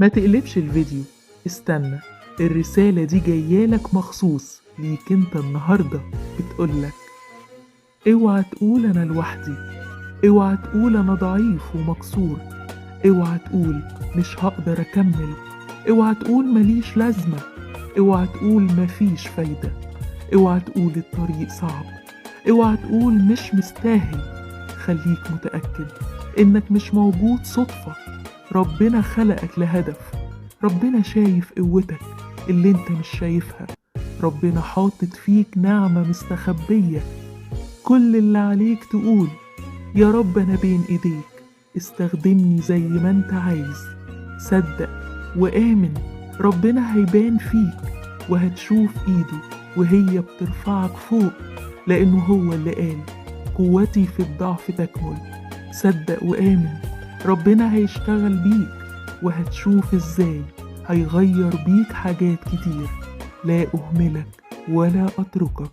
ما تقلبش الفيديو، استنى، الرسالة دي جايالك مخصوص ليك انت النهاردة. بتقولك اوعى تقول انا لوحدي، اوعى تقول انا ضعيف ومكسور، اوعى تقول مش هقدر اكمل، اوعى تقول مليش لازمة، اوعى تقول مفيش فايدة، اوعى تقول الطريق صعب، اوعى تقول مش مستاهل. خليك متأكد انك مش موجود صدفة، ربنا خلقك لهدف، ربنا شايف قوتك اللي انت مش شايفها، ربنا حاطط فيك نعمة مستخبية. كل اللي عليك تقول يا رب أنا بين إيديك، استخدمني زي ما انت عايز. صدق وآمن، ربنا هيبان فيك وهتشوف إيده وهي بترفعك فوق، لأنه هو اللي قال قوتي في الضعف تكمل. صدق وآمن، ربنا هيشتغل بيك وهتشوف إزاي هيغير بيك حاجات كتير. لا أهملك ولا أتركك.